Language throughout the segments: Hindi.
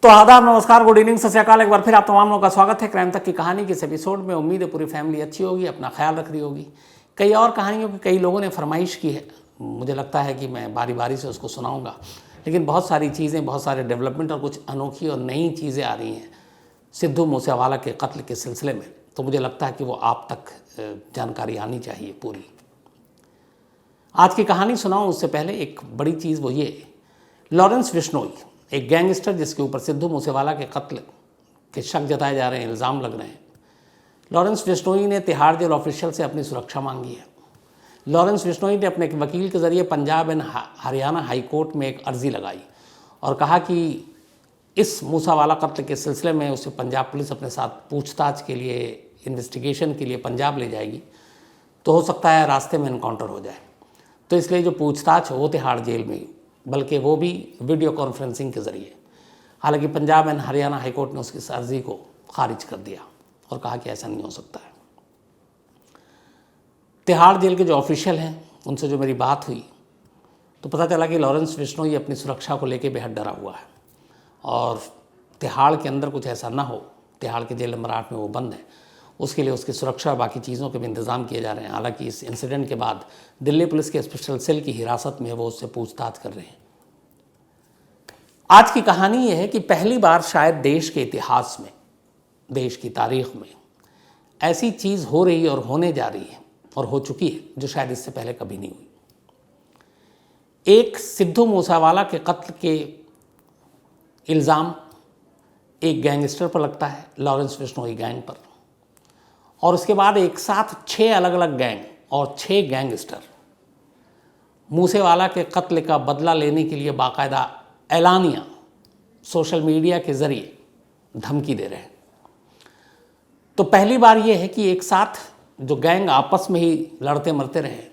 तो आदाब, नमस्कार, गुड इवनिंग, सत श्री अकाल। एक बार फिर आप तमाम लोगों का स्वागत है क्राइम तक की कहानी के इस एपिसोड में। उम्मीद है पूरी फैमिली अच्छी होगी, अपना ख्याल रख रही होगी। कई और कहानियों की कई लोगों ने फरमाइश की है, मुझे लगता है कि मैं बारी बारी से उसको सुनाऊंगा। लेकिन बहुत सारी चीज़ें, बहुत सारे डेवलपमेंट और कुछ अनोखी और नई चीज़ें आ रही हैं सिद्धू मूसेवाला के कत्ल के सिलसिले में, तो मुझे लगता है कि वो आप तक जानकारी आनी चाहिए पूरी। आज की कहानी सुनाऊं उससे पहले एक बड़ी चीज़ वो ये, लॉरेंस बिश्नोई एक गैंगस्टर जिसके ऊपर सिद्धू मूसेवाला के कत्ल के शक जताए जा रहे हैं, इल्ज़ाम लग रहे हैं। लॉरेंस बिश्नोई ने तिहाड़ जेल ऑफिशियल से अपनी सुरक्षा मांगी है। लॉरेंस बिश्नोई ने अपने वकील के ज़रिए Punjab and Haryana high court में एक अर्ज़ी लगाई और कहा कि इस मूसेवाला कत्ल के सिलसिले में उसे पंजाब पुलिस अपने साथ पूछताछ के लिए, इन्वेस्टिगेशन के लिए पंजाब ले जाएगी, तो हो सकता है रास्ते में इनकाउंटर हो जाए। तो इसलिए जो पूछताछ हो वो तिहाड़ जेल में, बल्कि वो भी वीडियो कॉन्फ्रेंसिंग के ज़रिए। हालांकि पंजाब एंड हरियाणा हाईकोर्ट ने उसकी अर्ज़ी को खारिज कर दिया और कहा कि ऐसा नहीं हो सकता है। तिहाड़ जेल के जो ऑफिशियल हैं उनसे जो मेरी बात हुई तो पता चला कि लॉरेंस बिश्नोई अपनी सुरक्षा को लेकर बेहद डरा हुआ है और तिहाड़ के अंदर कुछ ऐसा ना हो, तिहाड़ के जेल नंबर 8 में वो बंद है, उसके लिए उसकी सुरक्षा और बाकी चीज़ों के भी इंतज़ाम किए जा रहे हैं। हालांकि इस इंसिडेंट के बाद दिल्ली पुलिस के स्पेशल सेल की हिरासत में वो उससे पूछताछ कर रहे हैं। आज की कहानी ये है कि पहली बार शायद देश के इतिहास में, देश की तारीख में ऐसी चीज़ हो रही और होने जा रही है और हो चुकी है जो शायद इससे पहले कभी नहीं हुई। एक सिद्धू मूसेवाला के कत्ल के इल्ज़ाम एक गैंगस्टर पर लगता है, लॉरेंस बिश्नोई गैंग पर, और उसके बाद एक साथ 6 अलग अलग गैंग और 6 गैंगस्टर मूसेवाला के कत्ल का बदला लेने के लिए बाकायदा ऐलानिया सोशल मीडिया के ज़रिए धमकी दे रहे हैं। तो पहली बार ये है कि एक साथ जो गैंग आपस में ही लड़ते मरते रहे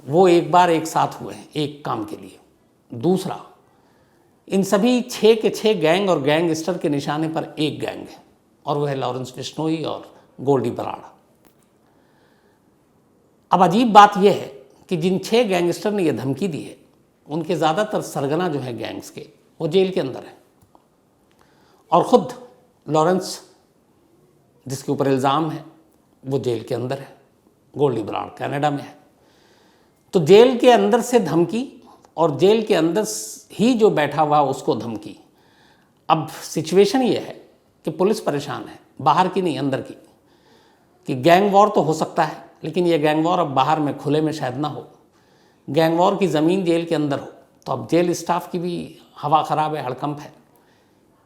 वो एक बार एक साथ हुए हैं एक काम के लिए। दूसरा, इन सभी 6 के 6 गैंग और गैंगस्टर के निशाने पर एक गैंग है और वह है लॉरेंस बिश्नोई और गोल्डी बराड़। अब अजीब बात यह है कि जिन 6 गैंगस्टर ने यह धमकी दी है उनके ज़्यादातर सरगना जो है गैंग्स के, वो जेल के अंदर है और ख़ुद लॉरेंस जिसके ऊपर इल्ज़ाम है वो जेल के अंदर है, गोल्डी बराड़ कनाडा में है। तो जेल के अंदर से धमकी और जेल के अंदर ही जो बैठा हुआ उसको धमकी। अब सिचुएशन ये है कि पुलिस परेशान है, बाहर की नहीं अंदर की, कि गैंग वॉर तो हो सकता है लेकिन ये गैंग वॉर अब बाहर में खुले में शायद ना हो। गैंग वॉर की ज़मीन जेल के अंदर हो तो अब जेल स्टाफ की भी हवा ख़राब है, हड़कंप है,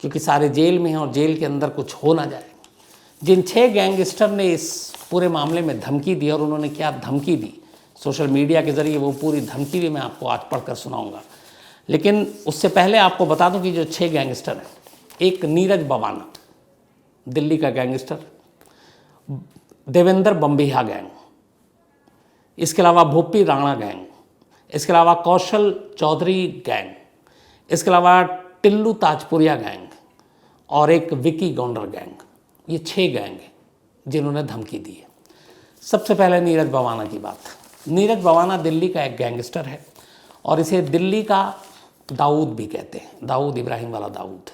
क्योंकि सारे जेल में हैं और जेल के अंदर कुछ हो ना जाए। जिन 6 गैंगस्टर ने इस पूरे मामले में धमकी दी और उन्होंने क्या धमकी दी सोशल मीडिया के ज़रिए, वो पूरी धमकी भी मैं आपको आज पढ़कर सुनाऊंगा। लेकिन उससे पहले आपको बता दूं कि जो 6 गैंगस्टर हैं, एक नीरज बवाना दिल्ली का गैंगस्टर, देवेंद्र बम्बिहा गैंग, इसके अलावा भोपी राणा गैंग, इसके अलावा कौशल चौधरी गैंग, इसके अलावा टिल्लू ताजपुरिया गैंग और एक विकी गौंडर गैंग। ये 6 गैंग हैं जिन्होंने धमकी दी है। सबसे पहले नीरज बवाना की बात। नीरज बवाना दिल्ली का एक गैंगस्टर है और इसे दिल्ली का दाऊद भी कहते हैं, दाऊद इब्राहिम वाला दाऊद।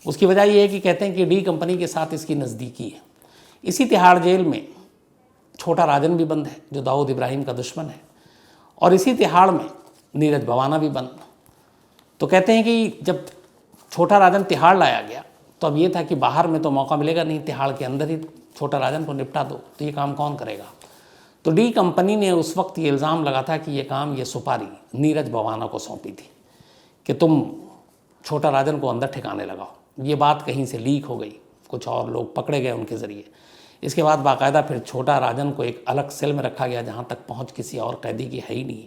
उसकी वजह यह है कि कहते हैं कि डी कंपनी के साथ इसकी नज़दीकी है। इसी तिहाड़ जेल में छोटा राजन भी बंद है जो दाऊद इब्राहिम का दुश्मन है, और इसी तिहाड़ में नीरज बवाना भी बंद। तो कहते हैं कि जब छोटा राजन तिहाड़ लाया गया तो अब ये था कि बाहर में तो मौका मिलेगा नहीं, तिहाड़ के अंदर ही छोटा राजन को निपटा दो, तो ये काम कौन करेगा। तो डी कंपनी ने उस वक्त ये इल्ज़ाम लगा था कि ये काम, ये सुपारी नीरज बवाना को सौंपी थी कि तुम छोटा राजन को अंदर ठिकाने लगाओ। ये बात कहीं से लीक हो गई, कुछ और लोग पकड़े गए उनके ज़रिए। इसके बाद बाकायदा फिर छोटा राजन को एक अलग सेल में रखा गया जहाँ तक पहुँच किसी और कैदी की है ही नहीं,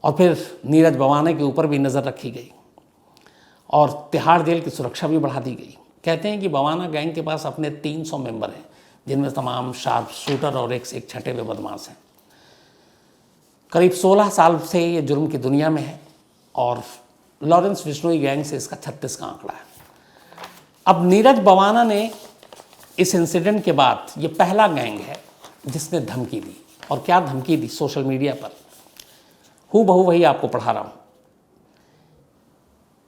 और फिर नीरज बवाना के ऊपर भी नज़र रखी गई और तिहाड़ जेल की सुरक्षा भी बढ़ा दी गई। कहते हैं कि बवाना गैंग के पास अपने 300 मेंबर हैं जिनमें तमाम शार्प शूटर और एक से एक छठे हुए बदमाश हैं। करीब 16 साल से ये जुर्म की दुनिया में है और लॉरेंस बिश्नोई गैंग से इसका 36 का आंकड़ा है। अब नीरज बवाना ने इस इंसिडेंट के बाद ये पहला गैंग है जिसने धमकी दी, और क्या धमकी दी सोशल मीडिया पर, हूबहू वही आपको पढ़ा रहा हूँ।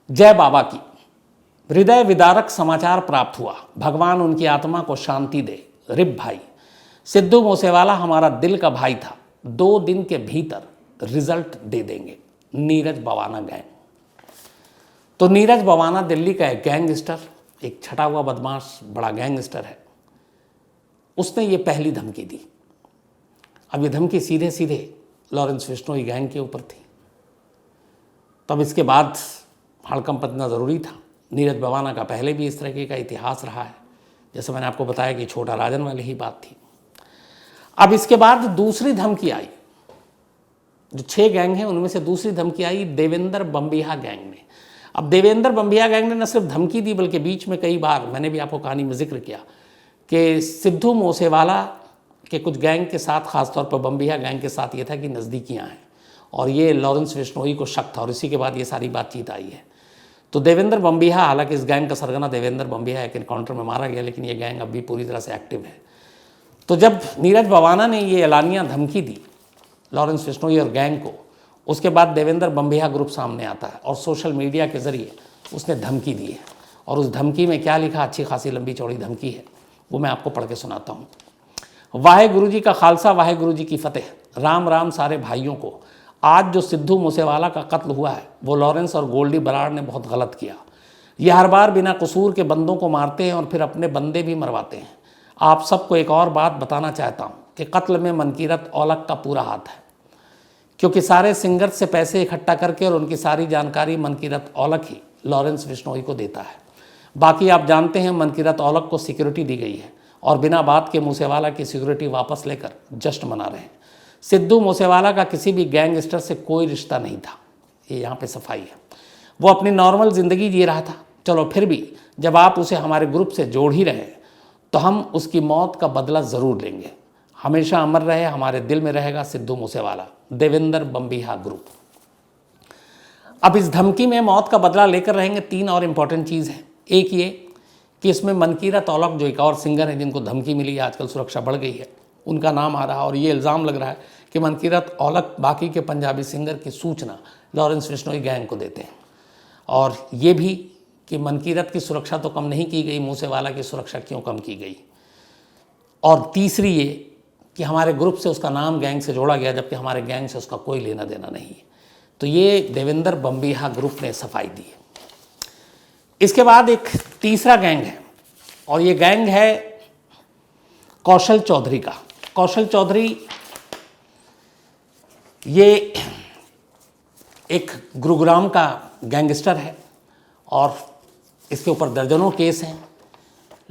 जय बाबा की, हृदय विदारक समाचार प्राप्त हुआ, भगवान उनकी आत्मा को शांति दे। रिप भाई, सिद्धू मूसेवाला हमारा दिल का भाई था, 2 दिन के भीतर रिजल्ट दे देंगे। नीरज बवाना गैंग। तो नीरज बवाना दिल्ली का एक गैंगस्टर, एक छटा हुआ बदमाश बड़ा गैंगस्टर है। उसने ये पहली धमकी दी। अब ये धमकी सीधे सीधे लॉरेंस बिश्नोई गैंग के ऊपर थी। तब इसके बाद हड़कंप मचना ज़रूरी था। नीरज बवाना का पहले भी इस तरह का इतिहास रहा है, जैसे मैंने आपको बताया कि छोटा राजन वाली ही बात थी। अब इसके बाद दूसरी धमकी आई, जो 6 गैंग हैं उनमें से दूसरी धमकी आई देवेंद्र बम्बिहा गैंग ने। अब देवेंद्र बम्बिहा गैंग ने न सिर्फ धमकी दी, बल्कि बीच में कई बार मैंने भी आपको कहानी में जिक्र किया कि सिद्धू मूसेवाला के कुछ गैंग के साथ, खासतौर पर बम्बिहा गैंग के साथ ये था कि नज़दीकियाँ हैं, और ये लॉरेंस बिश्नोई को शक था, और इसी के बाद ये सारी बातचीत आई है। तो देवेंद्र बम्बिहा, हालांकि इस गैंग का सरगना देवेंद्र बम्बिहा एक एनकाउंटर में मारा गया, लेकिन ये गैंग अब भी पूरी तरह से एक्टिव है। तो जब नीरज बवाना ने ये एलानिया धमकी दी लॉरेंस बिश्नोई और गैंग को, उसके बाद देवेंद्र बम्बिहा ग्रुप सामने आता है और सोशल मीडिया के ज़रिए उसने धमकी दी है। और उस धमकी में क्या लिखा, अच्छी खासी लंबी चौड़ी धमकी है, वो मैं आपको पढ़ के सुनाता हूँ। वाहेगुरु जी का खालसा, वाहेगुरु जी की फतेह। राम राम सारे भाइयों को। आज जो सिद्धू मूसेवाला का कत्ल हुआ है, वो लॉरेंस और गोल्डी बराड़ ने बहुत गलत किया। ये हर बार बिना कसूर के बंदों को मारते हैं और फिर अपने बंदे भी मरवाते हैं। आप सबको एक और बात बताना चाहता हूँ कि कत्ल में मनकीरत औलख का पूरा हाथ है, क्योंकि सारे सिंगर्स से पैसे इकट्ठा करके और उनकी सारी जानकारी मनकीरत औलख ही लॉरेंस बिश्नोई को देता है। बाकी आप जानते हैं मनकीरत औलख को सिक्योरिटी दी गई है और बिना बात के मूसेवाला की सिक्योरिटी वापस लेकर जश्न मना रहे हैं। सिद्धू मूसेवाला का किसी भी गैंगस्टर से कोई रिश्ता नहीं था, ये यहाँ पे सफाई है। वो अपनी नॉर्मल ज़िंदगी जी रहा था। चलो फिर भी जब आप उसे हमारे ग्रुप से जोड़ ही रहे तो हम उसकी मौत का बदला ज़रूर लेंगे। हमेशा अमर रहे, हमारे दिल में रहेगा सिद्धू मूसेवाला। देवेंद्र बम्बिहा ग्रुप। अब इस धमकी में मौत का बदला लेकर रहेंगे 3 और इम्पॉर्टेंट चीज़ है। एक ये कि इसमें मनकीरत औलख, जो एक और सिंगर है जिनको धमकी मिली है, आजकल सुरक्षा बढ़ गई है, उनका नाम आ रहा है और ये इल्ज़ाम लग रहा है कि मनकीरत औलख बाकी के पंजाबी सिंगर की सूचना लॉरेंस बिश्नोई गैंग को देते हैं। और ये भी कि मनकीरत की सुरक्षा तो कम नहीं की गई, मूसेवाला की सुरक्षा क्यों कम की गई। और तीसरी ये कि हमारे ग्रुप से उसका नाम गैंग से जोड़ा गया, जबकि हमारे गैंग से उसका कोई लेना देना नहीं है। तो ये देवेंद्र बम्बिहा ग्रुप ने सफाई दी है। इसके बाद एक तीसरा गैंग है और ये गैंग है कौशल चौधरी का। कौशल चौधरी ये एक गुरुग्राम का गैंगस्टर है और इसके ऊपर दर्जनों केस हैं।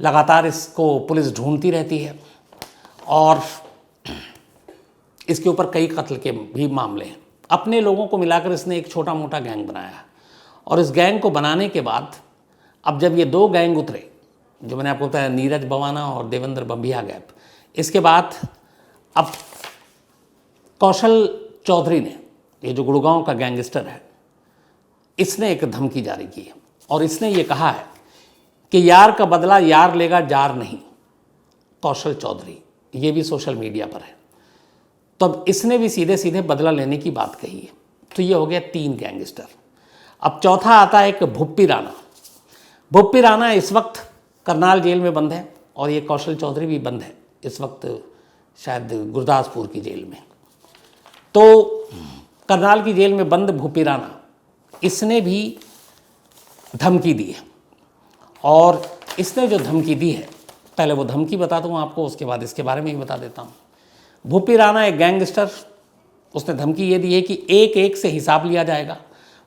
लगातार इसको पुलिस ढूंढती रहती है और इसके ऊपर कई कत्ल के भी मामले हैं। अपने लोगों को मिलाकर इसने एक छोटा मोटा गैंग बनाया है और इस गैंग को बनाने के बाद अब जब ये 2 गैंग उतरे, जो मैंने आपको बताया नीरज बवाना और देवेंद्र बम्बिहा गैप, इसके बाद अब कौशल चौधरी ने, ये जो गुड़गांव का गैंगस्टर है, इसने एक धमकी जारी की है और इसने ये कहा है कि यार का बदला यार लेगा, जार नहीं। कौशल चौधरी, ये भी सोशल मीडिया पर है। तो अब इसने भी सीधे सीधे बदला लेने की बात कही है। तो ये हो गया 3 गैंगस्टर। अब चौथा आता है एक भुप्पी राणा। भुप्पी राणा इस वक्त करनाल जेल में बंद है और ये कौशल चौधरी भी बंद है इस वक्त, शायद गुरदासपुर की जेल में। तो करनाल की जेल में बंद भुप्पी राणा, इसने भी धमकी दी है और इसने जो धमकी दी है, पहले वो धमकी बता दूँ आपको, उसके बाद इसके बारे में भी बता देता हूँ। भुप्पी राणा एक गैंगस्टर, उसने धमकी ये दी है कि एक एक से हिसाब लिया जाएगा।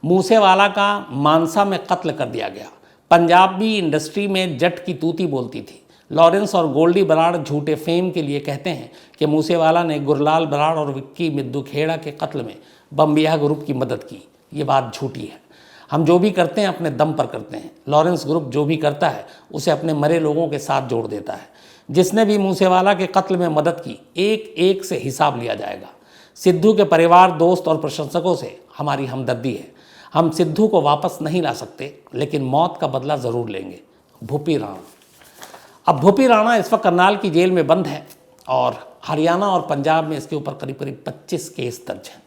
मूसेवाला का मानसा में कत्ल कर दिया गया। पंजाबी इंडस्ट्री में जट की तूती बोलती थी। लॉरेंस और गोल्डी बराड़ झूठे फेम के लिए कहते हैं कि मूसेवाला ने गुरलाल बराड़ और विक्की मिद्दू खेड़ा के कत्ल में बम्बिहा ग्रुप की मदद की। ये बात झूठी है। हम जो भी करते हैं अपने दम पर करते हैं। लॉरेंस ग्रुप जो भी करता है उसे अपने मरे लोगों के साथ जोड़ देता है। जिसने भी मूसेवाला के कत्ल में मदद की, एक एक से हिसाब लिया जाएगा। सिद्धू के परिवार, दोस्त और प्रशंसकों से हमारी हमदर्दी है। हम सिद्धू को वापस नहीं ला सकते, लेकिन मौत का बदला ज़रूर लेंगे। भुप्पी राणा। अब भुप्पी राणा इस वक्त करनाल की जेल में बंद है और हरियाणा और पंजाब में इसके ऊपर करीब करीब 25 केस दर्ज हैं।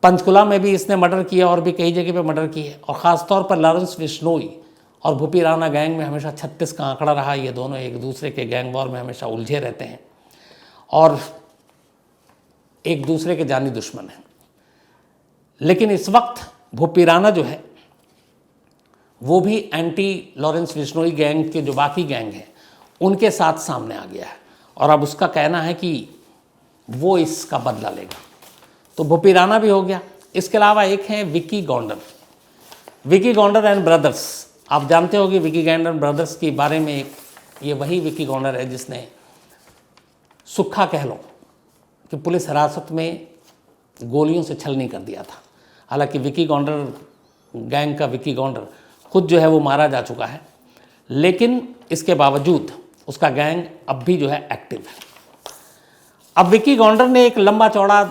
पंचकुला में भी इसने मर्डर किया और भी कई जगह पे मर्डर किए। और ख़ासतौर पर लॉरेंस बिश्नोई और भूपी राणा गैंग में हमेशा 36 का आंकड़ा रहा। ये दोनों एक दूसरे के गैंग वॉर में हमेशा उलझे रहते हैं और एक दूसरे के जानी दुश्मन हैं। लेकिन इस वक्त भूपी राणा जो है वो भी एंटी लॉरेंस बिश्नोई गैंग के जो बाकी गैंग हैं उनके साथ सामने आ गया है और अब उसका कहना है कि वो इसका बदला लेगा। तो भूपी राणा भी हो गया। इसके अलावा एक है विक्की गौंडर, विक्की गौंडर एंड ब्रदर्स। आप जानते हो कि विक्की गौंडर ब्रदर्स के बारे में एक ये वही विक्की गौंडर है जिसने सुक्खा कह लो कि पुलिस हिरासत में गोलियों से छलनी कर दिया था। हालांकि विक्की गौंडर गैंग का विक्की गौंडर खुद जो है वो मारा जा चुका है, लेकिन इसके बावजूद उसका गैंग अब भी जो है एक्टिव है। अब विक्की गौंडर ने एक लंबा चौड़ा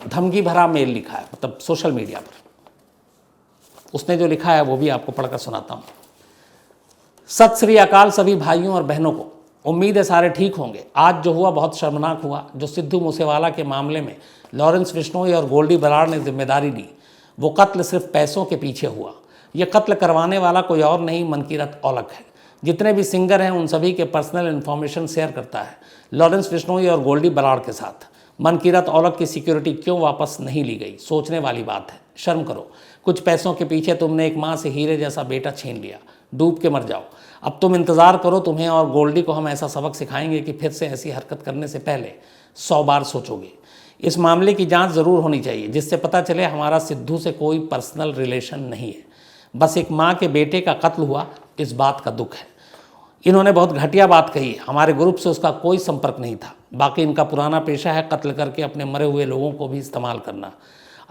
धमकी भरा मेल लिखा है, मतलब सोशल मीडिया पर उसने जो लिखा है वो भी आपको पढ़कर सुनाता हूँ। सत श्री अकाल सभी भाइयों और बहनों को, उम्मीद है सारे ठीक होंगे। आज जो हुआ बहुत शर्मनाक हुआ। जो सिद्धू मूसेवाला के मामले में लॉरेंस बिश्नोई और गोल्डी बराड़ ने जिम्मेदारी ली, वो कत्ल सिर्फ पैसों के पीछे हुआ। ये कत्ल करवाने वाला कोई और नहीं, मनकीरत औलख है। जितने भी सिंगर हैं उन सभी के पर्सनल इन्फॉर्मेशन शेयर करता है लॉरेंस बिश्नोई और गोल्डी बराड़ के साथ। मनकीरत औलख की सिक्योरिटी क्यों वापस नहीं ली गई, सोचने वाली बात है। शर्म करो, कुछ पैसों के पीछे तुमने एक माँ से हीरे जैसा बेटा छीन लिया। डूब के मर जाओ। अब तुम इंतज़ार करो, तुम्हें और गोल्डी को हम ऐसा सबक सिखाएंगे कि फिर से ऐसी हरकत करने से पहले 100 बार सोचोगे। इस मामले की जांच ज़रूर होनी चाहिए जिससे पता चले हमारा सिद्धू से कोई पर्सनल रिलेशन नहीं है, बस एक माँ के बेटे का कत्ल हुआ, इस बात का दुख है। इन्होंने बहुत घटिया बात कही, हमारे ग्रुप से उसका कोई संपर्क नहीं था। बाकी इनका पुराना पेशा है कत्ल करके अपने मरे हुए लोगों को भी इस्तेमाल करना।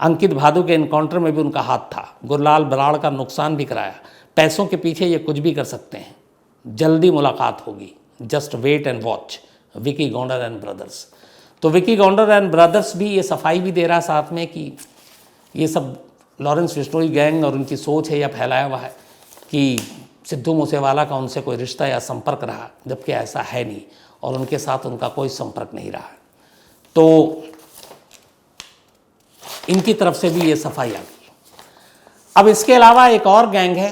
अंकित भादु के इनकाउंटर में भी उनका हाथ था। गुरलाल बराड़ का नुकसान भी कराया। पैसों के पीछे ये कुछ भी कर सकते हैं। जल्दी मुलाकात होगी, just wait and watch. Vicky Gounder and brothers. तो विक्की गौंडर एंड ब्रदर्स भी ये सफाई भी दे रहा है साथ में कि ये सब लॉरेंस बिश्नोई गैंग और उनकी सोच है या फैलाया हुआ है कि सिद्धू मूसेवाला का उनसे कोई रिश्ता या संपर्क रहा, जबकि ऐसा है नहीं और उनके साथ उनका कोई संपर्क नहीं रहा। तो इनकी तरफ से भी ये सफाई आ गई। अब इसके अलावा एक और गैंग है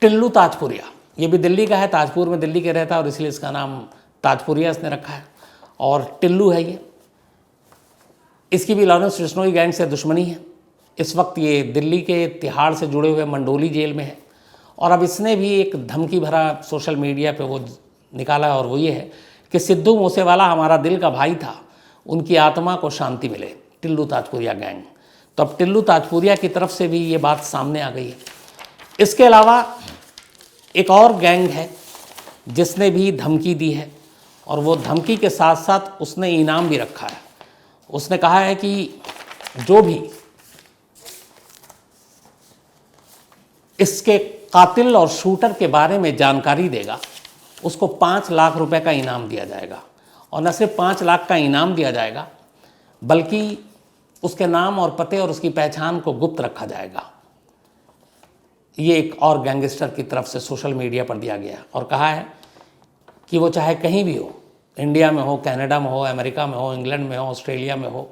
टिल्लू ताजपुरिया। ये भी दिल्ली का है, ताजपुर में दिल्ली के रहता है और इसलिए इसका नाम ताजपुरिया इसने रखा है। और टिल्लू है ये, इसकी भी लॉरेंस बिश्नोई गैंग से दुश्मनी है। इस वक्त ये दिल्ली के तिहाड़ से जुड़े हुए मंडोली जेल में है और अब इसने भी एक धमकी भरा सोशल मीडिया पे वो निकाला और वो ये है कि सिद्धू मूसेवाला हमारा दिल का भाई था, उनकी आत्मा को शांति मिले। टिल्लू ताजपुरिया गैंग। तो अब टिल्लू ताजपुरिया की तरफ से भी ये बात सामने आ गई है। इसके अलावा एक और गैंग है जिसने भी धमकी दी है और वो धमकी के साथ साथ उसने इनाम भी रखा है। उसने कहा है कि जो भी इसके कातिल और शूटर के बारे में जानकारी देगा उसको 5 लाख रुपए का इनाम दिया जाएगा। और न सिर्फ 5 लाख का इनाम दिया जाएगा बल्कि उसके नाम और पते और उसकी पहचान को गुप्त रखा जाएगा। ये एक और गैंगस्टर की तरफ से सोशल मीडिया पर दिया गया और कहा है कि वो चाहे कहीं भी हो, इंडिया में हो, कनाडा में हो, अमेरिका में हो, इंग्लैंड में हो, ऑस्ट्रेलिया में हो,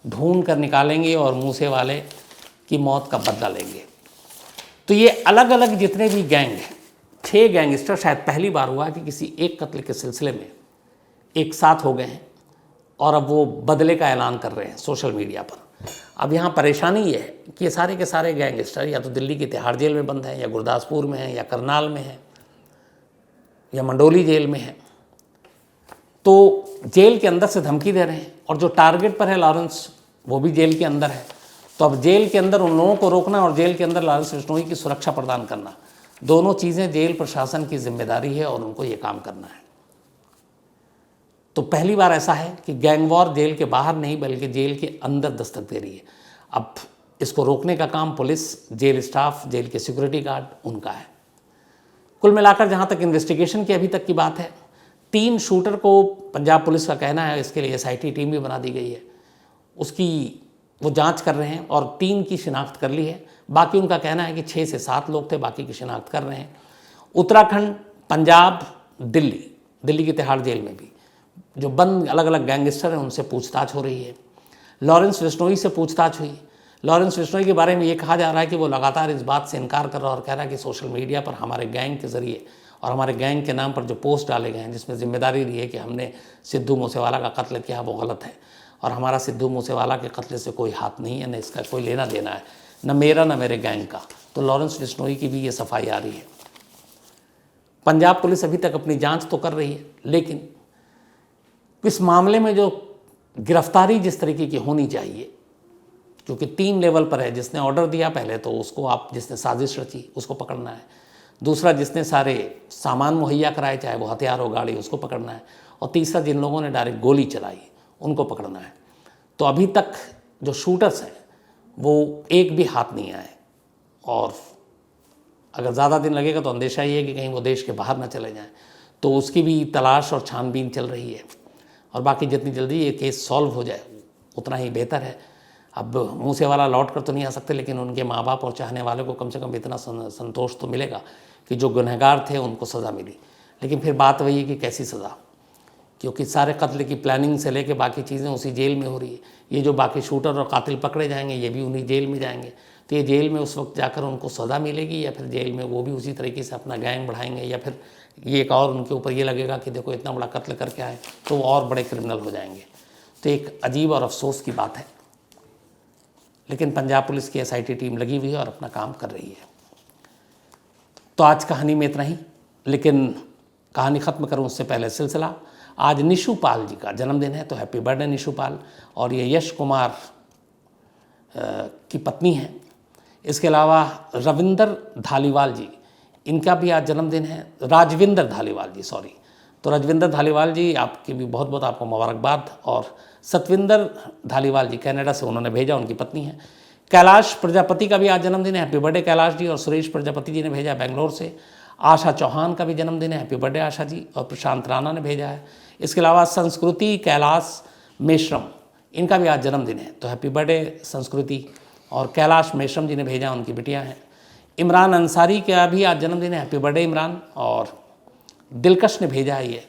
ढूंढ कर निकालेंगे और मूसेवाले की मौत का बदला लेंगे। तो ये अलग अलग जितने भी गैंग हैं, 6 गैंगस्टर शायद पहली बार हुआ कि किसी एक कत्ल के सिलसिले में एक साथ हो गए हैं और अब वो बदले का ऐलान कर रहे हैं सोशल मीडिया पर। अब यहाँ परेशानी ये है कि ये सारे के सारे गैंगस्टर या तो दिल्ली की तिहाड़ जेल में बंद हैं या गुरदासपुर में हैं या करनाल में हैं या मंडोली जेल में हैं। तो जेल के अंदर से धमकी दे रहे हैं और जो टारगेट पर है लॉरेंस वो भी जेल के अंदर है। तो अब जेल के अंदर उन लोगों को रोकना और जेल के अंदर लॉरेंस बिश्नोई की सुरक्षा प्रदान करना, दोनों चीज़ें जेल प्रशासन की जिम्मेदारी है और उनको ये काम करना है। तो पहली बार ऐसा है कि गैंग वॉर जेल के बाहर नहीं बल्कि जेल के अंदर दस्तक दे रही है। अब इसको रोकने का काम पुलिस, जेल स्टाफ, जेल के सिक्योरिटी गार्ड उनका है। कुल मिलाकर जहाँ तक इन्वेस्टिगेशन की अभी तक की बात है, 3 शूटर को पंजाब पुलिस का कहना है, इसके लिए SIT टीम भी बना दी गई है, उसकी वो जांच कर रहे हैं और 3 की शिनाख्त कर ली है। बाकी उनका कहना है कि 6 से 7 लोग थे, बाकी की शिनाख्त कर रहे हैं। उत्तराखंड, पंजाब, दिल्ली की तिहाड़ जेल में भी जो बंद अलग अलग गैंगस्टर हैं उनसे पूछताछ हो रही है। लॉरेंस बिश्नोई से पूछताछ हुई। लॉरेंस बिश्नोई के बारे में ये कहा जा रहा है कि वो लगातार इस बात से इनकार कर रहा है और कह रहा है कि सोशल मीडिया पर हमारे गैंग के ज़रिए और हमारे गैंग के नाम पर जो पोस्ट डाले गए हैं जिसमें जिम्मेदारी ली है कि हमने सिद्धू मूसेवाला का कत्ल किया, वो गलत है और हमारा सिद्धू मूसेवाला के कत्ल से कोई हाथ नहीं है, न इसका कोई लेना देना है, न मेरा न मेरे गैंग का। तो लॉरेंस बिश्नोई की भी ये सफाई आ रही है। पंजाब पुलिस अभी तक अपनी जांच तो कर रही है, लेकिन इस मामले में जो गिरफ्तारी जिस तरीके की होनी चाहिए, क्योंकि 3 लेवल पर है। जिसने ऑर्डर दिया पहले तो उसको, आप जिसने साजिश रची उसको पकड़ना है, दूसरा जिसने सारे सामान मुहैया कराए, चाहे वो हथियार हो, गाड़ी, उसको पकड़ना है, और तीसरा जिन लोगों ने डायरेक्ट गोली चलाई उनको पकड़ना है। तो अभी तक जो शूटर्स हैं वो एक भी हाथ नहीं आए, और अगर ज़्यादा दिन लगेगा तो अंदेशा ये है कि कहीं वो देश के बाहर ना चले जाएं, तो उसकी भी तलाश और छानबीन चल रही है। और बाकी जितनी जल्दी ये केस सॉल्व हो जाए उतना ही बेहतर है। अब मूसेवाला लौट कर तो नहीं आ सकते, लेकिन उनके माँ बाप और चाहने वालों को कम से कम इतना संतोष तो मिलेगा कि जो गुनहगार थे उनको सज़ा मिली। लेकिन फिर बात वही है कि कैसी सज़ा, क्योंकि सारे कत्ल की प्लानिंग से लेके बाकी चीज़ें उसी जेल में हो रही है। ये जो बाकी शूटर और कातिल पकड़े जाएंगे ये भी उन्हीं जेल में जाएंगे। तो ये जेल में उस वक्त जाकर उनको सज़ा मिलेगी, या फिर जेल में वो भी उसी तरीके से अपना गैंग बढ़ाएंगे, या फिर ये एक और उनके ऊपर ये लगेगा कि देखो इतना बड़ा कत्ल करके आए तो वो और बड़े क्रिमिनल हो जाएंगे। तो एक अजीब और अफसोस की बात है, लेकिन पंजाब पुलिस की SIT टीम लगी हुई है और अपना काम कर रही है। तो आज कहानी में इतना ही, लेकिन कहानी ख़त्म करूं उससे पहले सिलसिला। आज निशु पाल जी का जन्मदिन है, तो हैप्पी बर्थडे निशु पाल। और ये यश कुमार की पत्नी है। इसके अलावा रविंदर धालीवाल जी, इनका भी आज जन्मदिन है। राजविंदर धालीवाल जी, सॉरी। तो राजविंदर धालीवाल जी आपकी भी बहुत बहुत आपको मुबारकबाद। और सतविंदर धालीवाल जी कनाडा से उन्होंने भेजा, उनकी पत्नी है। कैलाश प्रजापति का भी आज जन्मदिन है, हैप्पी बर्थडे कैलाश जी। और सुरेश प्रजापति जी ने भेजा बेंगलोर से। आशा चौहान का भी जन्मदिन है, हैप्पी बर्थडे आशा जी। और प्रशांत राणा ने भेजा है। इसके अलावा संस्कृति कैलाश मेश्रम, इनका भी आज जन्मदिन है, तो हैप्पी बर्थडे संस्कृति। और कैलाश मेश्रम जी ने भेजा, उनकी बिटिया हैं। इमरान अंसारी का भी आज जन्मदिन है, हैप्पी बर्थडे इमरान। और दिलकश ने भेजा है ये।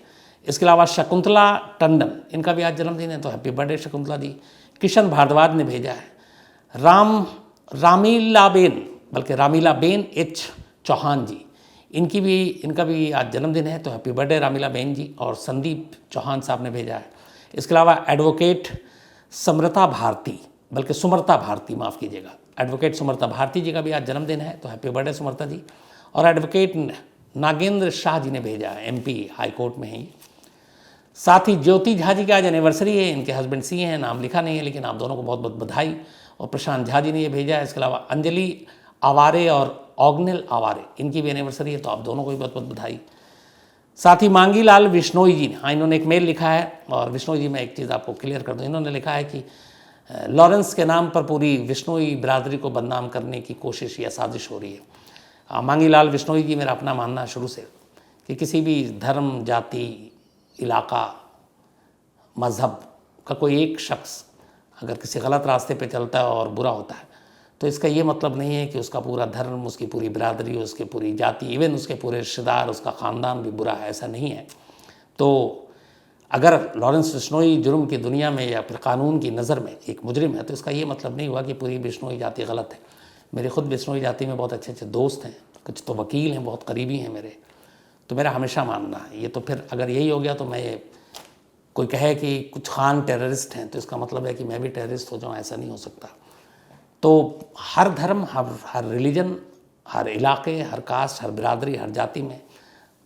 इसके अलावा शकुंतला टंडन, इनका भी आज जन्मदिन है, तो हैप्पी बर्थडे शकुंतला जी। किशन भारद्वाज ने भेजा है। रामीलाबेन H चौहान जी, इनका भी आज जन्मदिन है, तो हैप्पी बर्थडे रामीलाबेन जी। और संदीप चौहान साहब ने भेजा है। इसके अलावा एडवोकेट सुमरता भारती, माफ़ कीजिएगा, एडवोकेट सुमरता भारती जी का भी आज जन्मदिन है, तो हैप्पी बर्थडे सुमरता जी। और एडवोकेट नागेंद्र शाह जी ने भेजा है, MP हाई कोर्ट में है। साथ ही ज्योति झा जी की आज एनिवर्सरी है, इनके हस्बैंड CA हैं, नाम लिखा नहीं है, लेकिन आप दोनों को बहुत बहुत बधाई। और प्रशांत झा जी ने ये भेजा है। इसके अलावा अंजलि आवारे और ऑग्नेल आवारे, इनकी भी एनिवर्सरी है, तो आप दोनों को भी बहुत बहुत बधाई। साथ ही मांगीलाल बिश्नोई जी ने, हाँ, इन्होंने एक मेल लिखा है। और बिश्नोई जी, मैं एक चीज़ आपको क्लियर कर दूँ, इन्होंने लिखा है कि लॉरेंस के नाम पर पूरी बिश्नोई बिरादरी को बदनाम करने की कोशिश या साजिश हो रही है। मांगीलाल बिश्नोई जी, मेरा अपना मानना है शुरू से कि किसी भी धर्म, जाति, इलाका, मज़हब का कोई एक शख्स अगर किसी गलत रास्ते पे चलता है और बुरा होता है, तो इसका ये मतलब नहीं है कि उसका पूरा धर्म, उसकी पूरी बिरादरी, उसकी पूरी जाति, इवन उसके पूरे रिश्तेदार, उसका ख़ानदान भी बुरा है, ऐसा नहीं है। तो अगर लॉरेंस बिश्नोई जुर्म की दुनिया में या फिर कानून की नज़र में एक मुजरिम है, तो इसका ये मतलब नहीं हुआ कि पूरी बिश्नोई जाति गलत है। मेरे खुद बिश्नोई जाति में बहुत अच्छे अच्छे दोस्त हैं, कुछ तो वकील हैं, बहुत करीबी हैं मेरे। तो मेरा हमेशा मानना है, ये तो फिर अगर यही हो गया तो मैं, कोई कहे कि कुछ खान टेररिस्ट हैं, तो इसका मतलब है कि मैं भी टेररिस्ट हो जाऊँ, ऐसा नहीं हो सकता। तो हर धर्म, हर रिलीजन, हर इलाके, हर कास्ट, हर बिरादरी, हर जाति में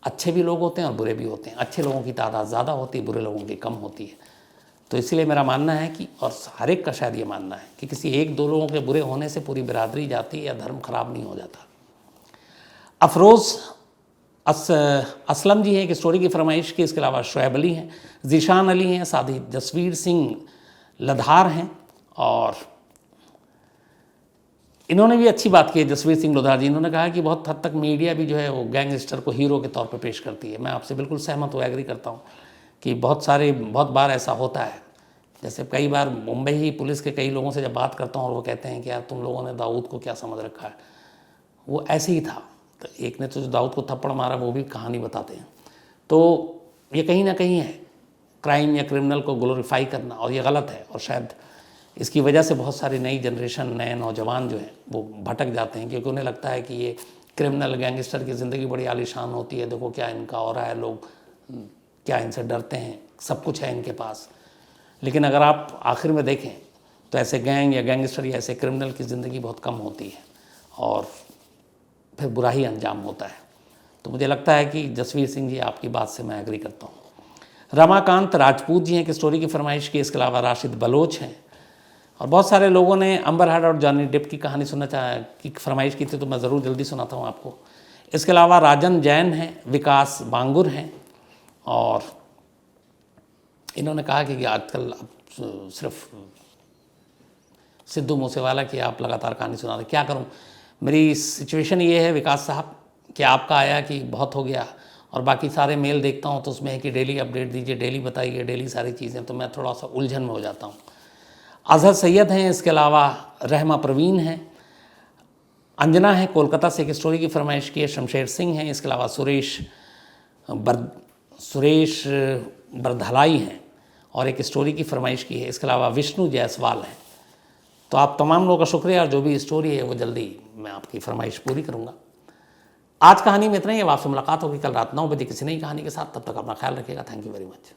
अच्छे भी लोग होते हैं और बुरे भी होते हैं। अच्छे लोगों की तादाद ज़्यादा होती है, बुरे लोगों की कम होती है। तो इसलिए मेरा मानना है कि, और हर एक का शायद ये मानना है कि किसी एक दो लोगों के बुरे होने से पूरी बिरादरी, जाति या धर्म खराब नहीं हो जाता। अफरोज़ असलम जी हैं, एक स्टोरी की फरमाइश की। इसके अलावा शुएब अली हैं, ज़ीशान अली हैं, साथ ही जसवीर सिंह लधार हैं। और इन्होंने भी अच्छी बात की है, जसवीर सिंह लधार जी। इन्होंने कहा कि बहुत हद तक मीडिया भी जो है वो गैंगस्टर को हीरो के तौर पर पेश करती है। मैं आपसे बिल्कुल सहमत हूँ, एग्री करता हूँ कि बहुत बार ऐसा होता है। जैसे कई बार मुंबई ही पुलिस के कई लोगों से जब बात करता हूँ और वो कहते हैं कि यार तुम लोगों ने दाऊद को क्या समझ रखा है, वो ऐसे ही था। तो एक ने तो जो दाऊद को थप्पड़ मारा वो भी कहानी बताते हैं। तो ये कहीं ना कहीं है क्राइम या क्रिमिनल को ग्लोरीफाई करना, और ये गलत है। और शायद इसकी वजह से बहुत सारी नई जनरेशन, नए नौजवान जो हैं वो भटक जाते हैं, क्योंकि उन्हें लगता है कि ये क्रिमिनल गैंगस्टर की ज़िंदगी बड़ी आलीशान होती है, देखो क्या इनका हो रहा है, लोग क्या इनसे डरते हैं, सब कुछ है इनके पास। लेकिन अगर आप आखिर में देखें तो ऐसे गैंग या गैंगस्टर या ऐसे क्रिमिनल की ज़िंदगी बहुत कम होती है और फिर बुरा ही अंजाम होता है। तो मुझे लगता है कि जसवीर सिंह जी, आपकी बात से मैं एग्री करता हूँ। रमाकांत राजपूत जी हैं, एक स्टोरी की फरमाइश की। इसके अलावा राशिद बलोच हैं और बहुत सारे लोगों ने अम्बर हर्ड और जॉनी डेप की कहानी सुनना की फरमाइश की थी, तो मैं ज़रूर जल्दी सुनाता हूँ आपको। इसके अलावा राजन जैन हैं, विकास बांगुर हैं और इन्होंने कहा कि आजकल आप सिर्फ सिद्धू मूसेवाला की आप लगातार कहानी सुना रहे, क्या करूं। मेरी सिचुएशन ये है विकास साहब कि आपका आया कि बहुत हो गया और बाकी सारे मेल देखता हूं तो उसमें है कि डेली अपडेट दीजिए, डेली बताइए, डेली सारी चीज़ें, तो मैं थोड़ा सा उलझन में हो जाता हूं। अजहर सैयद हैं, इसके अलावा रहमा प्रवीण हैं, अंजना है कोलकाता से, एक स्टोरी की फरमाइश की है। शमशेर सिंह हैं, इसके अलावा सुरेश बरधलाई हैं और एक स्टोरी की फरमाइश की है। इसके अलावा विष्णु जायसवाल हैं। तो आप तमाम लोगों का शुक्रिया और जो भी स्टोरी है वो जल्दी मैं आपकी फरमाइश पूरी करूँगा। आज कहानी में इतना ही। अब आपसे मुलाकात होगी कल रात 9 बजे किसी नई कहानी के साथ। तब तक अपना ख्याल रखिएगा। Thank you very much.